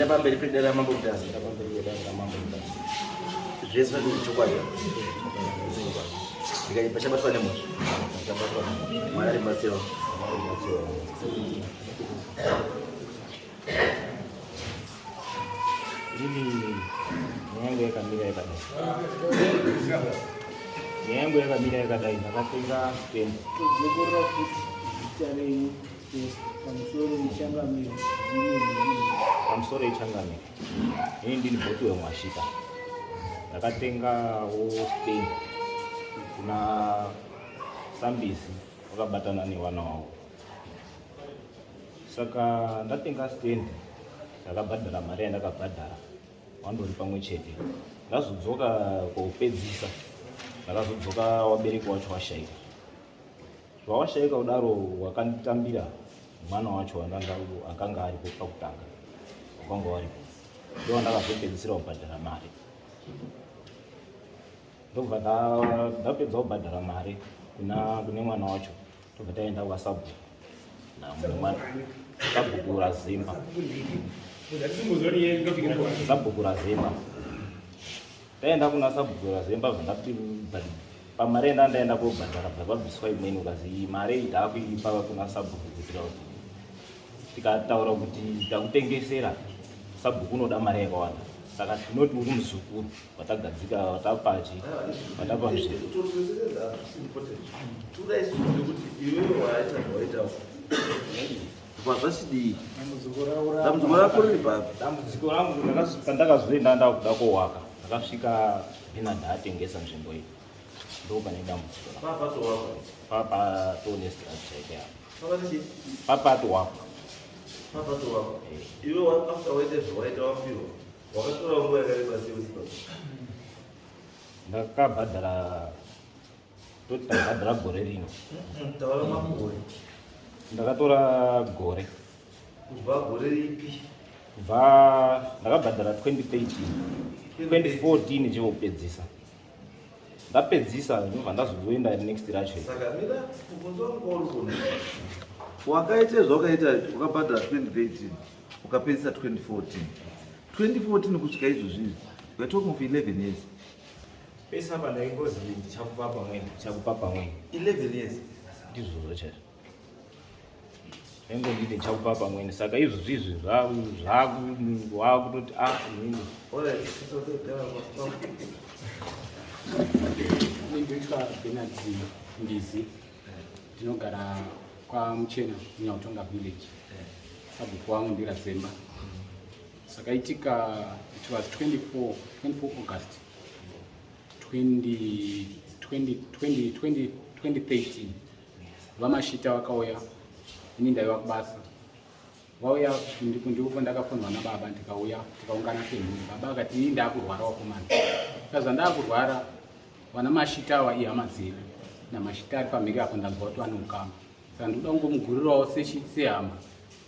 Enda pamberi pedera mambo mutasi. Zvese zvichokwadi. Ndikachipa chabatwa nemoto. Mwana ari matsiro. Nyango yakamira yakadai ndakatenga peni pamusoro ichangamire ini ndini bhotu wemwashika ndakatengawo Spain kuna Sambisi wakabatana newana wavo saka ndatenga stand ndakabhadhara mari yandakabhadhara wandori pamwe chete ndazodzoka koupedzisa ndakazodzoka wabereki wacho washaika zvawashaika kudaro wakanditambira mwana wacho akanga aripo pakutanga wakanga waripo ndo ndakazopedzisira kubhadhara mari ndobva ndapedza kubhadhara mari kune mwana wacho tobva taenda kwasabhuku namumwe mwana sabhuku razimba sabhuku razimba taenda kuna sabhuku razimba pamari ndaenda kobhadhara bvabviswa imweni ukazi mari ndaakuipa kuna sabhuku kuitira kuti tikataura kuti takutengesera sabhuku unoda mari yakawanda saka tinoti uri muzukuru watagadzika watapachi watapazviri dambudziko rangu pandakazoenda ndakuda kowaka ndakasvika inadha atengesa nzvimbo iyi ndo pane dambudziko papatonestrachaike papatowakwa iwe after waite zvawaita wapiwa wakatora nguva yakareba sei? ndakabhadhara toti ndakabhadhara gore rino taura makore ndakatora gore kubva gore ripi kubva ndakabhadhara 2013 2014 chekupedzisa ndapedzisa ndobva ndazozoenda next racho saka mira kubvunza uri kuno wakaita zvawakaita wakabhadhara 2013 ukapedzisa 2014 kusvika izvozvi we're talking of 11 years pesa pandaingozi ndichakupa pamweni 11 years ndizvozvo chaizvo ndingonditi ndichakupa pamweni saka izvozvizvi zvakutoti inini ndinoitwa Bernard Ndizi ndinogara kwaMuchena Nyautonga village sabhuku wangu ndirazemba sakaitika it was 24 August 2013 vamashita vakauya ini ndaiva kubasa vauya ndiko ndakafonwa nababa ndikauya tikaungana semhuri baba akati ini ndakurwara wakomana kaza ndakurwara vana mashita ava ihama dzedu namashita ari pamhiri apo ndanzwa kuti vanokama saka ndikuda kungomugurirawo sehama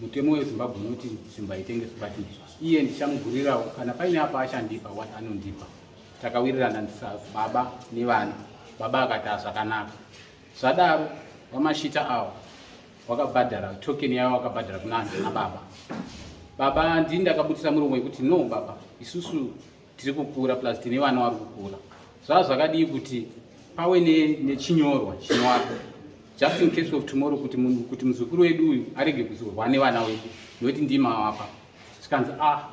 mutemo weZimbabwe unoti simba itengeswe bati iye ndichamugurirawo kana paine apa achandipa what anondipa takawirirana ndisazo baba nevana baba akati zvakanaka zvadaro vamashita avo wakabhadhara tokeni yavo wakabhadhara kunani nababa baba ndini ndakabudisa muromo wekuti no baba isusu tiri kukura plus tine vana vari kukura zvakadii kuti pave nechinyorwa chinovako just in case of tomorrow kuti muzukuru wedu uyu arege kuzorwa nevana wedu nokuti ndima wapa tikanzi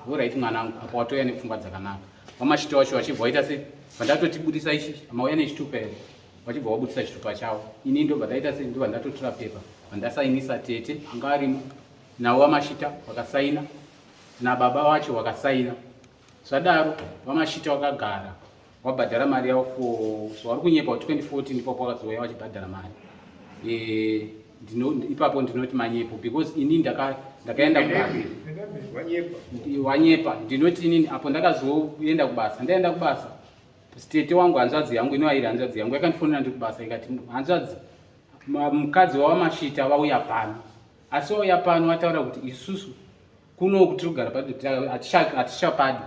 alright mwanangu apa watoya nepfungwa dzakanaka vamashita wacho vachibva waita se vandatotibudisa ichi amauya nechitupa here vachibva wabudisa chitupa chavo ini ndobva ndaita se ndobva ndatotora pepa vandasainisa tete anga arimo navo vamashita vakasaina nababa wacho vakasaina zvadaro vamashita vakagara wabhadhara mari yavo for vari kunyepa 2014 ipapo vakazouya vachibhadhara mari ipapo ndinoti manyepo because ini ndakaenda kubasa wanyepa ndinoti inini apo ndakazoenda kubasa ndaenda kubasa stete wangu hanzvadzi yangu inovairi hanzvadzi yangu yakandifonera ndiri kubasa ikati hanzvadzi mukadzi wavamashita vauya pano asi vauya pano vataura kuti isusu kuno kuti togara hatichapadi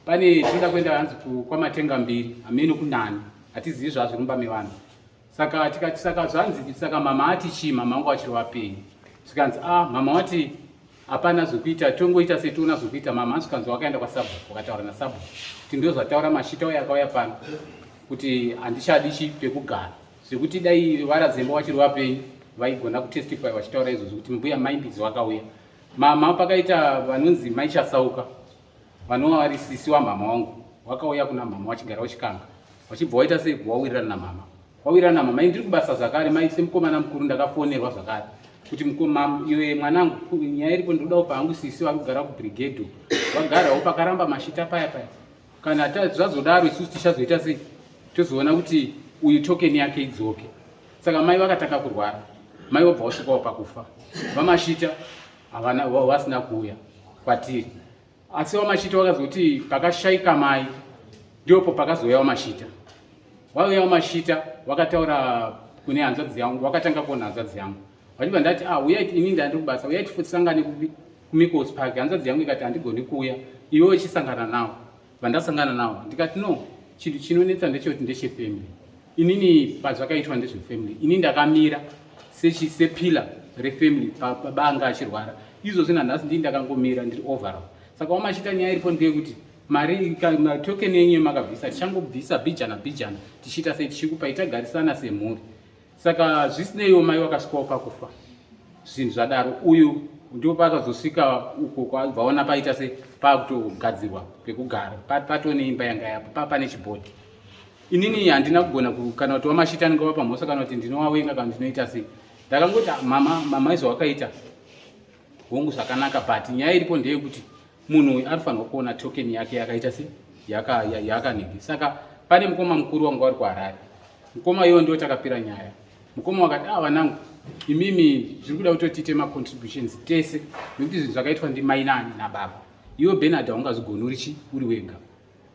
pane tinoda kuenda hanzi kwamatenga mbiri amene kunani hatizivi zvazvo mumba mevanhu saka tikati saka zvanzi saka mama ati chii mama wangu achiri wapenyu tikanzi mama wati hapana zvokuita, tongoita setoona zvokuita. Mama asikanzwa wakaenda kwaSabhu, wakataura naSabhu kuti ndozvataura Mashita uya akauya pano kuti handichadi pekugara, zvekuti dai varazemba vachiri vapenyu vaigona kutestify vachitaura izvozvo kuti mbuya Maimbidzo wakauya. Mama pakaita vanonzi Maichasauka, vanova vari sisi wamama wangu, wakauya kuna mama wachigara wachikanga, wachibva waita sebva wawirirana namama. Wawirirana namama, ndiri kubasa zvakare, maise mukomana mukuru ndakafonerwa zvakare kuti iwe mwanangu, nyaya iripo ndoda kupa hangu sisi vari kugara kuBrigade, vagarawo pakaramba Mashita paya paya. Kana zvazodaro isusu tichazoita sei? Tozoona kuti uyu tokeni yake idzoke. Saka mai vakatanga kurwara, mai vobva vasvikawo pakufa. VaMashita vasina kuuya kwatiri, asi VaMashita vakazoti pakashaika mai ndipo pakazouya VaMashita. Vauya VaMashita vakataura kune hanzvadzi yangu, vakatanga kuona hanzvadzi yangu vachibva ndati uyai ini ndandiri kubasa, uyai tifusangane kuMikos Park. Hanzvadzi yangu ikati handigoni kuuya, iwewe chisangana navo. Vandasangana navo ndikati no, chinhu chinonetsa ndechekuti ndechefamily. Inini pazvakaitwa ndezvefamily, ini ndakamira sepila refamily pabanga achirwara. Izvozvi nanhasi ndii ndakangomira ndiri overall. Saka VaMashita nyaya iripo ndeyekuti mari tokeni yenyu makabvisa, tichangobvisa bhijana tichiita sei, tichikupai tagarisana semhuri. Saka zvisineiwo mai vakasvikawo pakufa, zvinhu zvadaro. Uyu ndio pakazosvika uko kwabvaona paita se pakutogadzirwa pekugara, patone imba yanga yapo pane chibhodhi. Inini handina kugona kana kuti VaMashita ndingava pamhosva kana kuti ndinowavenga kana ndinoita sei. Ndakangoti mama izvawakaita hongu zvakanaka, but nyaya iripo ndeyekuti munhu uyu anofanirwa kuona tokeni yake yakaita sei, yakanhingi. Saka pane mukoma mukuru wangu vari kuHarare. Mukoma iwo ndio takapira nyaya. Mukoma wakati vanangu, imimi zviri kuda kutotite macontributions tese, nekuti zvinhu zvakaitwa ndimai nababa. Iwe Bernard haungazvigoni uri wega.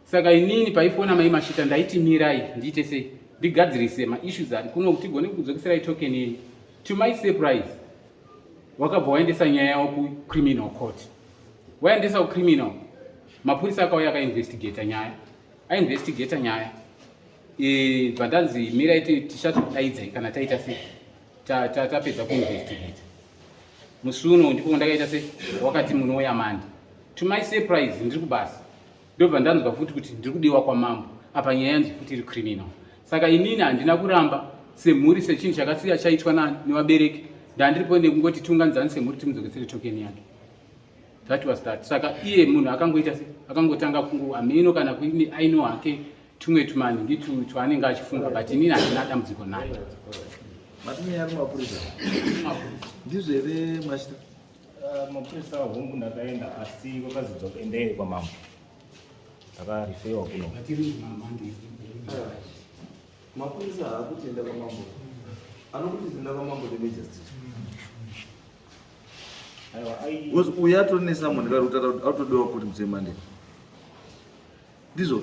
Saka inini paifona mai Mashita ndaiti mirai ndiite sei, ndigadzirise maissues ari kuno kuti tigone kudzokeserai tokeni yenyu. To my surprise, wakabva waendesa nyaya yavo kucriminal court. Waendesa kucriminal, mapurisa akauya akainvestigata nyaya. Ainvestigata nyaya, vandanzi mirai tichazodaidzai kana taita sei, tapedza kuinvestigata. Musi uno ndipo ndakaita sei, wakati munoya Mande. To my surprise, ndiri kubasa ndobva ndanzwa futi kuti ndiri kudiwa kwamambo, apa nyaya yanzi futi iri criminal. Saka inini handina kuramba semhuri sechinhu chakasiya chaitwa nevabereki, ndandiripo nekungoti tiunganidzane semhuri timudzokesere tokeni yake. That was that. Saka iye munhu akangoita sei, akangotanga kungu ameno kana kuine aino hake tumwe tumaningi twaanenge achifunga, but inini handina dambudziko naye. Matini yari mapurisa ndizvo here Mashita? Mapurisa hongu ndakaenda, asi vakazidzwa endei kwamambo, ndakarifewa kuno. Mapurisa haakuti enda kwamambo, anokuti enda kwamambo neMajesty. Uyu atonesa munhu karutata kuti autodiwa kuti mutsemande ndizvo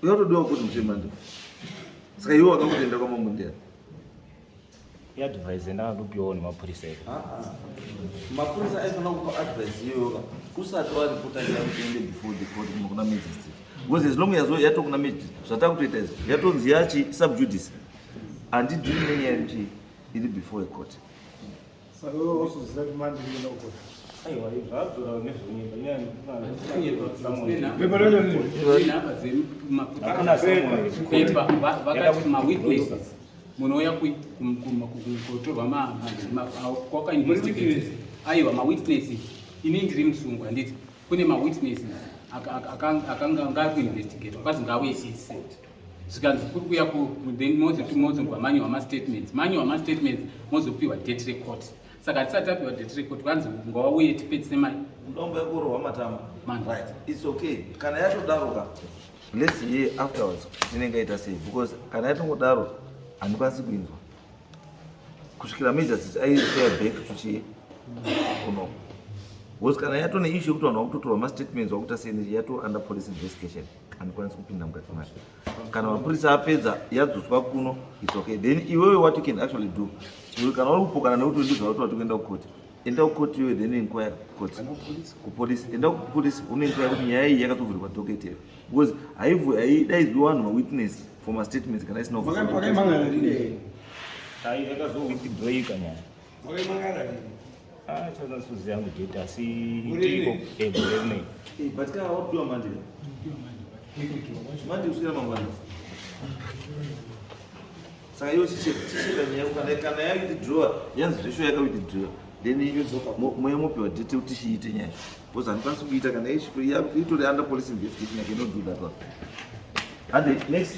uyu autodiwa kuti mutsemande. Saka iwe wakakuti enda kwamambo ndiani? Iadvise ndakandopiwawo nemapurisa edu. Mapurisa aifanira kupa advice iyoyoka usati waripota nyaya kuti ende before the court kuna Majesty. Because as long as yato kuna Majesty, zvatakutoita izvi yatonzi yachi subjudice, handidhiri nenyaya yekuti iri before a court. Saka wewe wasoziva kuti Mande inoenda kukoti. Aiwa, zvadzora nezvonyika vakati mawitnesses munouya kutorwa kwakainvestigate. Aiwa, mawitnesses, ini ndiri musungu handiti, kune mawitnesses akanga ngari kuinvestigate, kwakazi ngauye sisi. Zvikanzi kuri kuya mozopihwa manyu wamastatements, mozopiwa date record. Saka tisati tapiwa date record, kwanzi ngawauye tipedzise mai Ndombo yakorohwa matama. Right, it's okay. Kana yatodaroka, let's hear afterwards tinenge yaita sei, because kana yatongodaro handikwanisi kuinzwa. Kusvikira Majesty aifare back tuchiye kuno. Because kana yatone issue yekuti vanhu vakutotorwa mastatements vakuita sei yato under police investigation, handikwanisi kupinda mukati macho. Kana mapurisa apedza yadzoswa kuno, it's okay. Then iwewe what you can actually do, kana uri kupokana nekuti ndizvo kuti watokuenda kukoti, enda kukoti iwe then inquire kupolisi, enda kupolisi unoinquire kuti nyaya iyi yakatobvirirwa docket here, because haidaidzwi vanhu mawitness for mastatements kana isina Wakaimangana rini? yakazowithdraw nyaya. Wakaimangana rini? chana suzi yangu data si ndiko ebulene but kama wapiwa mandi usina mangwana saka iyo chicheka nyaya kana ya withdraw yanzi zvisho yaka withdraw then moyo mopiwa date kuti chiite nyaya because handikwanisi kuita kana itori under police investigation I cannot do that one. And the next